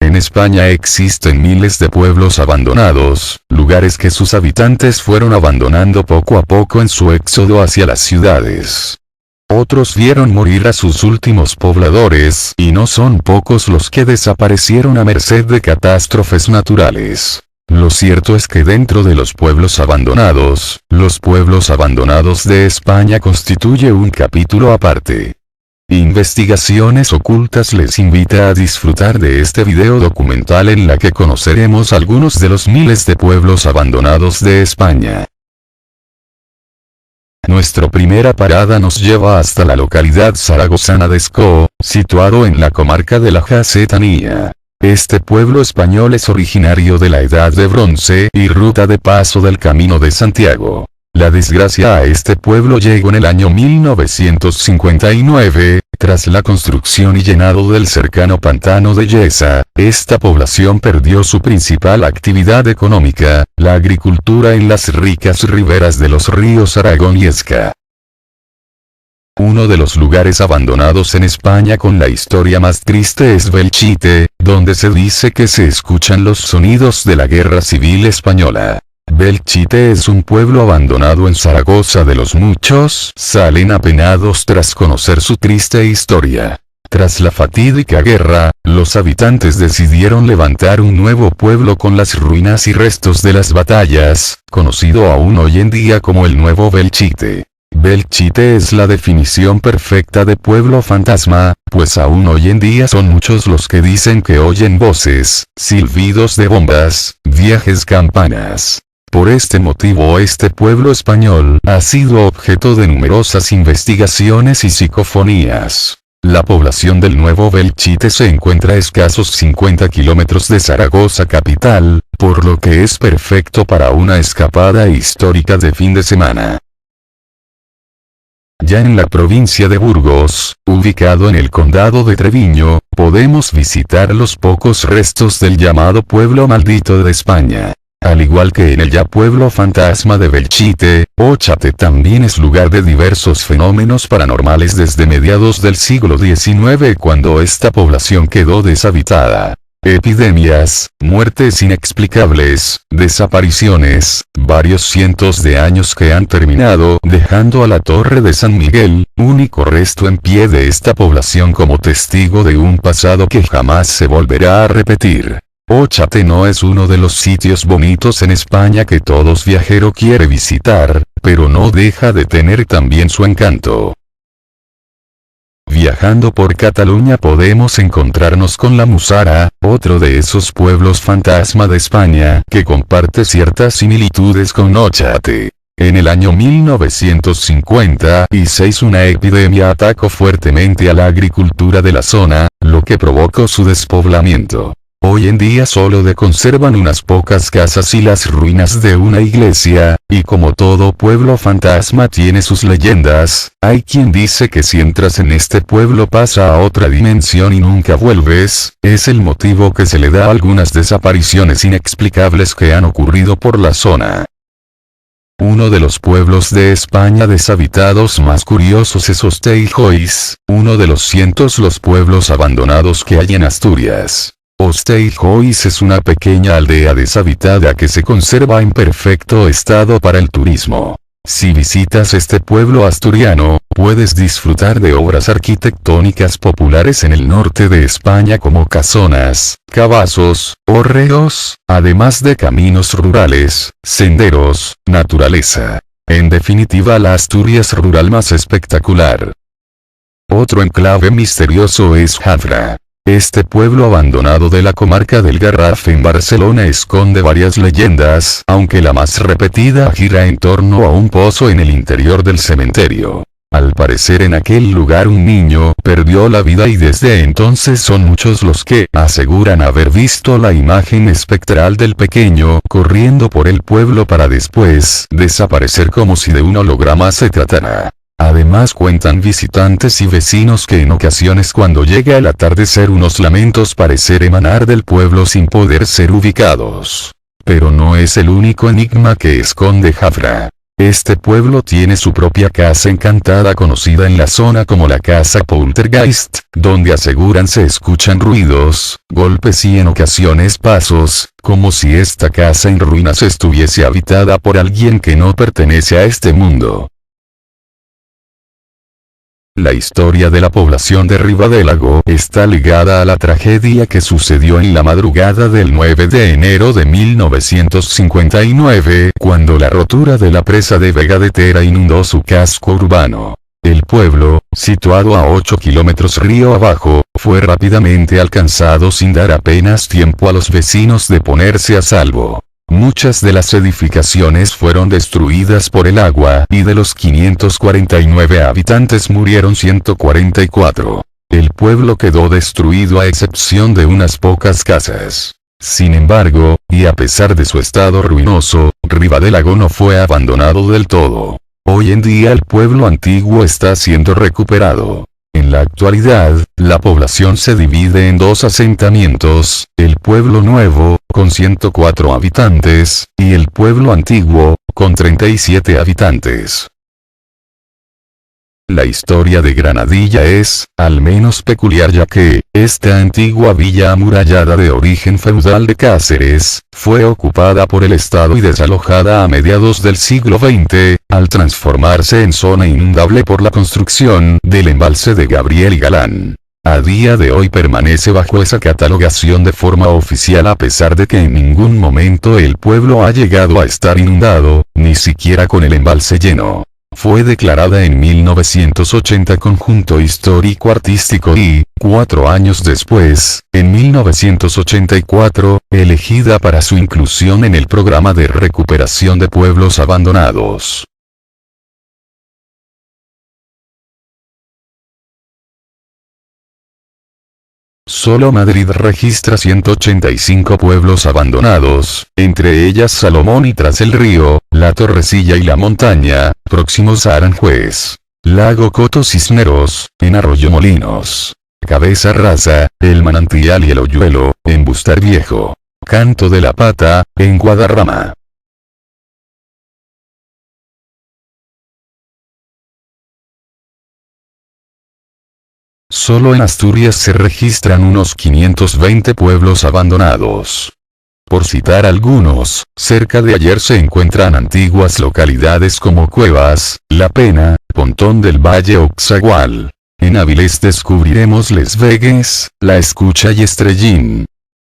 En España existen miles de pueblos abandonados, lugares que sus habitantes fueron abandonando poco a poco en su éxodo hacia las ciudades. Otros vieron morir a sus últimos pobladores, y no son pocos los que desaparecieron a merced de catástrofes naturales. Lo cierto es que dentro de los pueblos abandonados de España constituye un capítulo aparte. Investigaciones Ocultas les invita a disfrutar de este video documental en la que conoceremos algunos de los miles de pueblos abandonados de España. Nuestra primera parada nos lleva hasta la localidad zaragozana de Escó, situado en la comarca de la Gacetanía. Este pueblo español es originario de la Edad de Bronce y ruta de paso del Camino de Santiago. La desgracia a este pueblo llegó en el año 1959, tras la construcción y llenado del cercano pantano de Yesa. Esta población perdió su principal actividad económica, la agricultura en las ricas riberas de los ríos Aragón y Esca. Uno de los lugares abandonados en España con la historia más triste es Belchite, donde se dice que se escuchan los sonidos de la Guerra Civil Española. Belchite es un pueblo abandonado en Zaragoza de los muchos salen apenados tras conocer su triste historia. Tras la fatídica guerra, los habitantes decidieron levantar un nuevo pueblo con las ruinas y restos de las batallas, conocido aún hoy en día como el Nuevo Belchite. Belchite es la definición perfecta de pueblo fantasma, pues aún hoy en día son muchos los que dicen que oyen voces, silbidos de bombas, viejas campanas. Por este motivo este pueblo español ha sido objeto de numerosas investigaciones y psicofonías. La población del Nuevo Belchite se encuentra a escasos 50 kilómetros de Zaragoza capital, por lo que es perfecto para una escapada histórica de fin de semana. Ya en la provincia de Burgos, ubicado en el condado de Treviño, podemos visitar los pocos restos del llamado pueblo maldito de España. Al igual que en el ya pueblo fantasma de Belchite, Óchate también es lugar de diversos fenómenos paranormales desde mediados del siglo XIX, cuando esta población quedó deshabitada. Epidemias, muertes inexplicables, desapariciones, varios cientos de años que han terminado dejando a la Torre de San Miguel, único resto en pie de esta población como testigo de un pasado que jamás se volverá a repetir. Óchate no es uno de los sitios bonitos en España que todo viajero quiere visitar, pero no deja de tener también su encanto. Viajando por Cataluña podemos encontrarnos con la Musara, otro de esos pueblos fantasma de España que comparte ciertas similitudes con Óchate. En el año 1956 una epidemia atacó fuertemente a la agricultura de la zona, lo que provocó su despoblamiento. Hoy en día solo conservan unas pocas casas y las ruinas de una iglesia, y como todo pueblo fantasma tiene sus leyendas, hay quien dice que si entras en este pueblo pasa a otra dimensión y nunca vuelves, es el motivo que se le da a algunas desapariciones inexplicables que han ocurrido por la zona. Uno de los pueblos de España deshabitados más curiosos es Osteijois, uno de los cientos los pueblos abandonados que hay en Asturias. Osteijois es una pequeña aldea deshabitada que se conserva en perfecto estado para el turismo. Si visitas este pueblo asturiano, puedes disfrutar de obras arquitectónicas populares en el norte de España como casonas, cabazos, hórreos, además de caminos rurales, senderos, naturaleza. En definitiva, la Asturias rural más espectacular. Otro enclave misterioso es Jafra. Este pueblo abandonado de la comarca del Garraf en Barcelona esconde varias leyendas, aunque la más repetida gira en torno a un pozo en el interior del cementerio. Al parecer en aquel lugar un niño perdió la vida y desde entonces son muchos los que aseguran haber visto la imagen espectral del pequeño corriendo por el pueblo para después desaparecer como si de un holograma se tratara. Además cuentan visitantes y vecinos que en ocasiones cuando llega el atardecer unos lamentos parecen emanar del pueblo sin poder ser ubicados. Pero no es el único enigma que esconde Jafra. Este pueblo tiene su propia casa encantada conocida en la zona como la casa Poltergeist, donde aseguran se escuchan ruidos, golpes y en ocasiones pasos, como si esta casa en ruinas estuviese habitada por alguien que no pertenece a este mundo. La historia de la población de Ribadelago está ligada a la tragedia que sucedió en la madrugada del 9 de enero de 1959, cuando la rotura de la presa de Vega de Tera inundó su casco urbano. El pueblo, situado a 8 kilómetros río abajo, fue rápidamente alcanzado sin dar apenas tiempo a los vecinos de ponerse a salvo. Muchas de las edificaciones fueron destruidas por el agua y de los 549 habitantes murieron 144. El pueblo quedó destruido a excepción de unas pocas casas. Sin embargo, y a pesar de su estado ruinoso, Ribadelago no fue abandonado del todo. Hoy en día el pueblo antiguo está siendo recuperado. En la actualidad, la población se divide en dos asentamientos, el pueblo nuevo, con 104 habitantes, y el pueblo antiguo, con 37 habitantes. La historia de Granadilla es, al menos peculiar ya que, esta antigua villa amurallada de origen feudal de Cáceres, fue ocupada por el Estado y desalojada a mediados del siglo XX, al transformarse en zona inundable por la construcción del embalse de Gabriel y Galán. A día de hoy permanece bajo esa catalogación de forma oficial a pesar de que en ningún momento el pueblo ha llegado a estar inundado, ni siquiera con el embalse lleno. Fue declarada en 1980 conjunto histórico-artístico y, 4 años después, en 1984, elegida para su inclusión en el programa de recuperación de pueblos abandonados. Solo Madrid registra 185 pueblos abandonados, entre ellas Salomón y Tras el Río, La Torrecilla y La Montaña, próximos a Aranjuez. Lago Coto Cisneros, en Arroyomolinos. Cabeza Rasa, El Manantial y El Hoyuelo, en Bustar Viejo. Canto de la Pata, en Guadarrama. Solo en Asturias se registran unos 520 pueblos abandonados. Por citar algunos, cerca de ayer se encuentran antiguas localidades como Cuevas, La Pena, Pontón del Valle o Xagual. En Avilés descubriremos Les Vegues, La Escucha y Estrellín.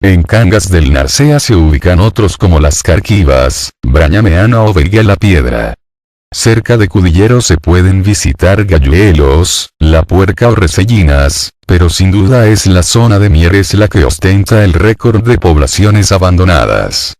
En Cangas del Narcea se ubican otros como Las Carquivas, Brañameana o Veiga la Piedra. Cerca de Cudillero se pueden visitar Galluelos, La Puerca o Resellinas, pero sin duda es la zona de Mieres la que ostenta el récord de poblaciones abandonadas.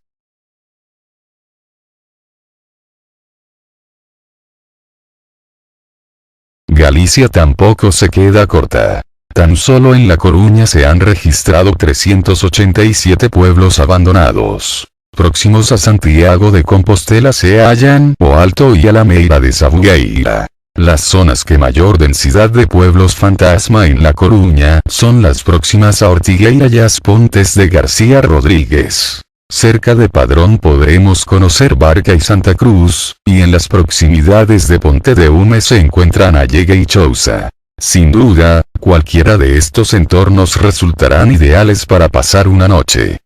Galicia tampoco se queda corta. Tan solo en La Coruña se han registrado 387 pueblos abandonados. Próximos a Santiago de Compostela se hallan O Alto y Alameira de Sabugueira. Las zonas que mayor densidad de pueblos fantasma en La Coruña son las próximas a Ortigueira y As Pontes de García Rodríguez. Cerca de Padrón podremos conocer Barca y Santa Cruz, y en las proximidades de Ponte de Hume se encuentran Allegue y Chousa. Sin duda, cualquiera de estos entornos resultarán ideales para pasar una noche.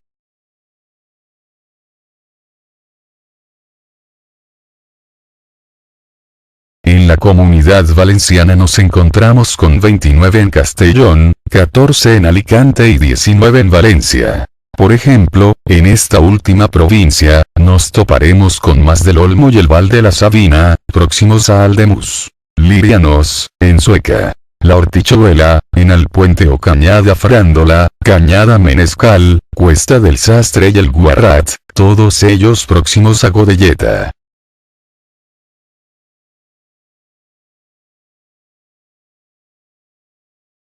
En la Comunidad Valenciana nos encontramos con 29 en Castellón, 14 en Alicante y 19 en Valencia. Por ejemplo, en esta última provincia, nos toparemos con más del Olmo y el Val de la Sabina, próximos a Aldemus. Lirianos, en Sueca. La Hortichuela, en Alpuente o Cañada Frándola, Cañada Menescal, Cuesta del Sastre y el Guarrat, todos ellos próximos a Godelleta.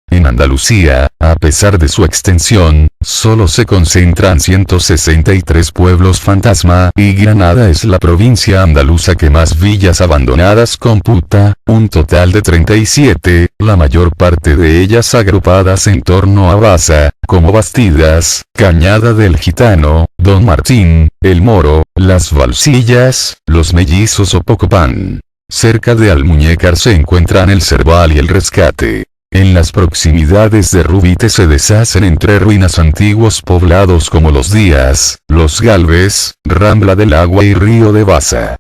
En Andalucía, a pesar de su extensión, solo se concentran 163 pueblos fantasma, y Granada es la provincia andaluza que más villas abandonadas computa, un total de 37, la mayor parte de ellas agrupadas en torno a Baza, como Bastidas, Cañada del Gitano, Don Martín, El Moro, Las Valsillas, Los Mellizos o Pocopán. Cerca de Almuñécar se encuentran el Cerval y el Rescate. En las proximidades de Rubite se deshacen entre ruinas antiguos poblados como Los Díaz, Los Galvez, Rambla del Agua y Río de Baza.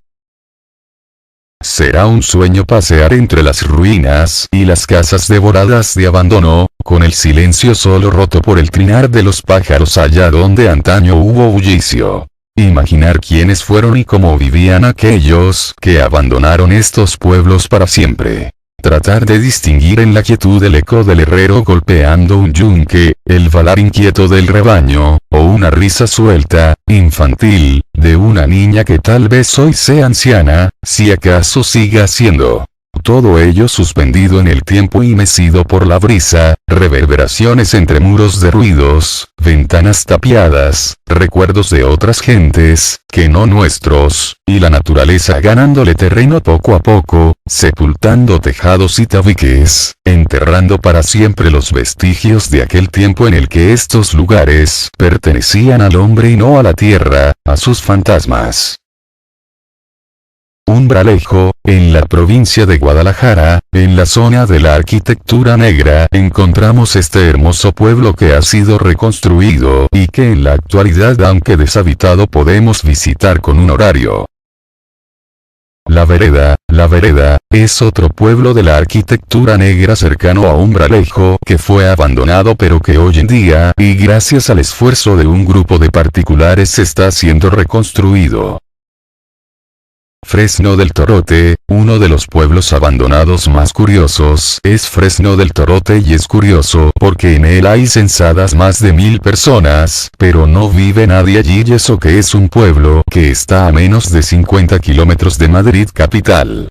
Será un sueño pasear entre las ruinas y las casas devoradas de abandono, con el silencio solo roto por el trinar de los pájaros allá donde antaño hubo bullicio. Imaginar quiénes fueron y cómo vivían aquellos que abandonaron estos pueblos para siempre. Tratar de distinguir en la quietud el eco del herrero golpeando un yunque, el valar inquieto del rebaño, o una risa suelta, infantil, de una niña que tal vez hoy sea anciana, si acaso siga siendo. Todo ello suspendido en el tiempo y mecido por la brisa, reverberaciones entre muros de ruidos, ventanas tapiadas, recuerdos de otras gentes, que no nuestros, y la naturaleza ganándole terreno poco a poco, sepultando tejados y tabiques, enterrando para siempre los vestigios de aquel tiempo en el que estos lugares pertenecían al hombre y no a la tierra, a sus fantasmas. Umbralejo, en la provincia de Guadalajara, en la zona de la arquitectura negra, encontramos este hermoso pueblo que ha sido reconstruido y que en la actualidad, aunque deshabitado, podemos visitar con un horario. La Vereda, es otro pueblo de la arquitectura negra cercano a Umbralejo que fue abandonado pero que hoy en día, y gracias al esfuerzo de un grupo de particulares, está siendo reconstruido. Fresno del Torote, uno de los pueblos abandonados más curiosos, es Fresno del Torote y es curioso porque en él hay censadas más de 1000 personas, pero no vive nadie allí y eso que es un pueblo que está a menos de 50 kilómetros de Madrid capital.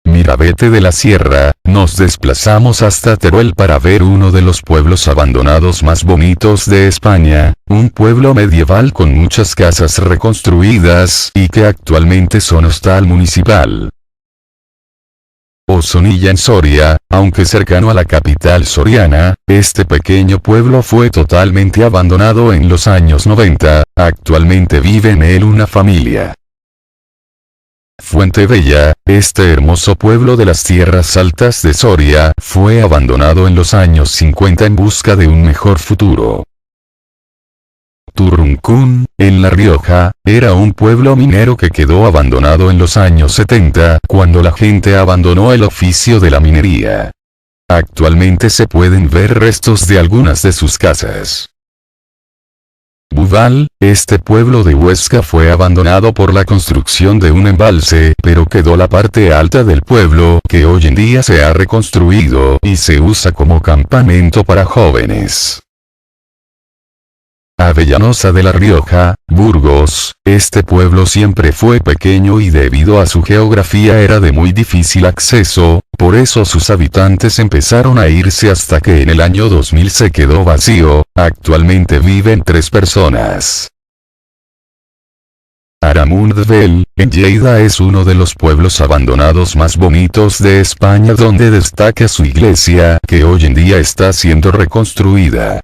Mirabete de la Sierra, nos desplazamos hasta Teruel para ver uno de los pueblos abandonados más bonitos de España, un pueblo medieval con muchas casas reconstruidas y que actualmente son hostal municipal. Osonilla en Soria, aunque cercano a la capital soriana, este pequeño pueblo fue totalmente abandonado en los años 90, actualmente vive en él una familia. Fuente Bella, este hermoso pueblo de las tierras altas de Soria, fue abandonado en los años 50 en busca de un mejor futuro. Turruncún, en La Rioja, era un pueblo minero que quedó abandonado en los años 70, cuando la gente abandonó el oficio de la minería. Actualmente se pueden ver restos de algunas de sus casas. Bubal, este pueblo de Huesca fue abandonado por la construcción de un embalse, pero quedó la parte alta del pueblo, que hoy en día se ha reconstruido y se usa como campamento para jóvenes. Avellanosa de La Rioja, Burgos, este pueblo siempre fue pequeño y debido a su geografía era de muy difícil acceso, por eso sus habitantes empezaron a irse hasta que en el año 2000 se quedó vacío, actualmente viven 3 personas. Aramundvel, en Lleida es uno de los pueblos abandonados más bonitos de España donde destaca su iglesia, que hoy en día está siendo reconstruida.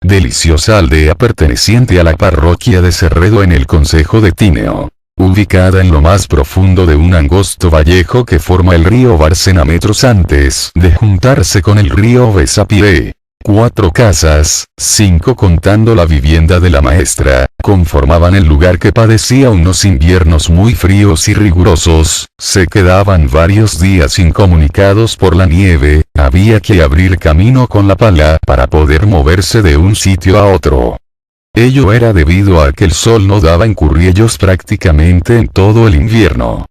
Deliciosa aldea perteneciente a la parroquia de Cerredo en el concejo de Tineo. Ubicada en lo más profundo de un angosto vallejo que forma el río Bárcena metros antes de juntarse con el río Besapié. 4 casas, 5 contando la vivienda de la maestra, conformaban el lugar que padecía unos inviernos muy fríos y rigurosos, se quedaban varios días incomunicados por la nieve, Había que abrir camino con la pala para poder moverse de un sitio a otro. Ello era debido a que el sol no daba en Curriellos prácticamente en todo el invierno.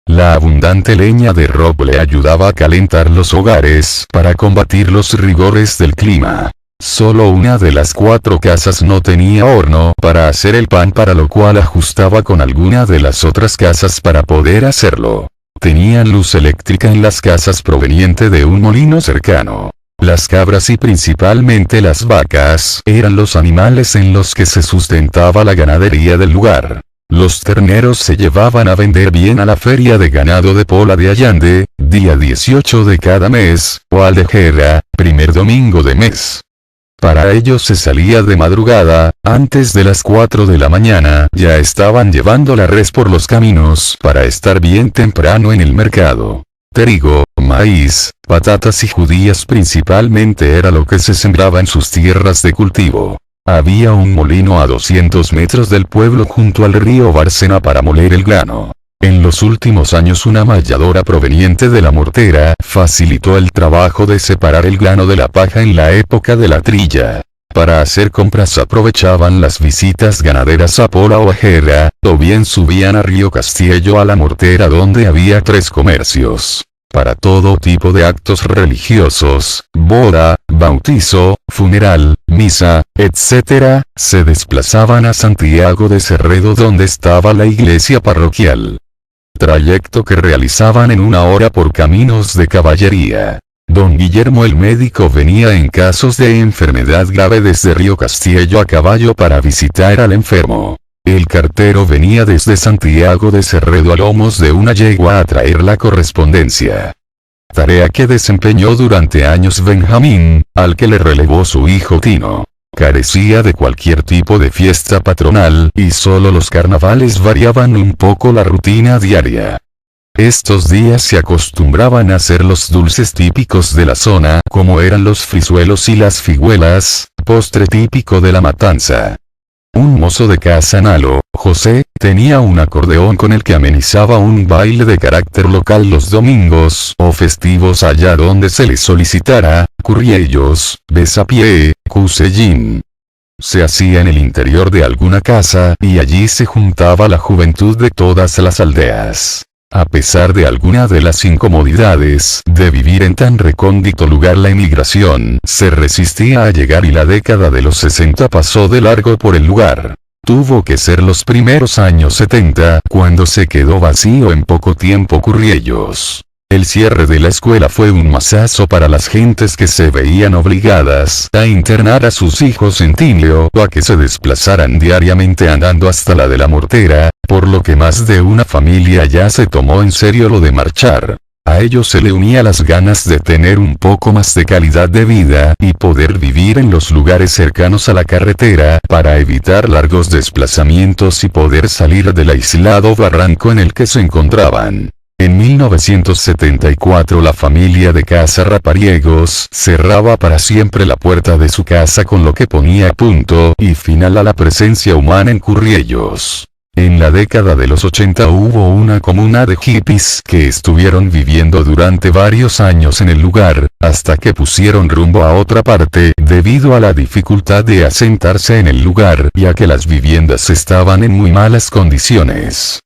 La abundante leña de roble ayudaba a calentar los hogares para combatir los rigores del clima. Solo una de las 4 casas no tenía horno para hacer el pan, para lo cual ajustaba con alguna de las otras casas para poder hacerlo. Tenían luz eléctrica en las casas proveniente de un molino cercano. Las cabras y principalmente las vacas eran los animales en los que se sustentaba la ganadería del lugar. Los terneros se llevaban a vender bien a la feria de ganado de Pola de Allande, día 18 de cada mes, o al de Jera, primer domingo de mes. Para ello se salía de madrugada, antes de las 4 de la mañana ya estaban llevando la res por los caminos para estar bien temprano en el mercado. Trigo, maíz, patatas y judías principalmente era lo que se sembraba en sus tierras de cultivo. Había un molino a 200 metros del pueblo junto al río Bárcena para moler el grano. En los últimos años una malladora proveniente de la mortera facilitó el trabajo de separar el grano de la paja en la época de la trilla. Para hacer compras aprovechaban las visitas ganaderas a Pola o a Jera, o bien subían a Río Castillo a la mortera, donde había 3 comercios. Para todo tipo de actos religiosos, boda, bautizo, funeral, misa, etc., se desplazaban a Santiago de Cerredo, donde estaba la iglesia parroquial. Trayecto que realizaban en 1 hora por caminos de caballería. Don Guillermo el médico venía en casos de enfermedad grave desde Río Castillo a caballo para visitar al enfermo. El cartero venía desde Santiago de Cerredo a lomos de una yegua a traer la correspondencia. Tarea que desempeñó durante años Benjamín, al que le relevó su hijo Tino. Carecía de cualquier tipo de fiesta patronal, y solo los carnavales variaban un poco la rutina diaria. Estos días se acostumbraban a hacer los dulces típicos de la zona, como eran los frisuelos y las figuelas, postre típico de la matanza. Un mozo de casa Nalo, José, tenía un acordeón con el que amenizaba un baile de carácter local los domingos o festivos allá donde se le solicitara, Curriellos, Besapié, Cusellín. Se hacía en el interior de alguna casa y allí se juntaba la juventud de todas las aldeas. A pesar de alguna de las incomodidades de vivir en tan recóndito lugar, la emigración se resistía a llegar y la década de los 60 pasó de largo por el lugar. Tuvo que ser los primeros años 70 cuando se quedó vacío en poco tiempo Curriellos. El cierre de la escuela fue un mazazo para las gentes que se veían obligadas a internar a sus hijos en Tinleo o a que se desplazaran diariamente andando hasta la de la mortera, por lo que más de una familia ya se tomó en serio lo de marchar. A ello se le unía las ganas de tener un poco más de calidad de vida y poder vivir en los lugares cercanos a la carretera para evitar largos desplazamientos y poder salir del aislado barranco en el que se encontraban. En 1974 la familia de Casa Rapariegos cerraba para siempre la puerta de su casa, con lo que ponía punto y final a la presencia humana en Curriellos. En la década de los 80 hubo una comuna de hippies que estuvieron viviendo durante varios años en el lugar, hasta que pusieron rumbo a otra parte debido a la dificultad de asentarse en el lugar, ya que las viviendas estaban en muy malas condiciones.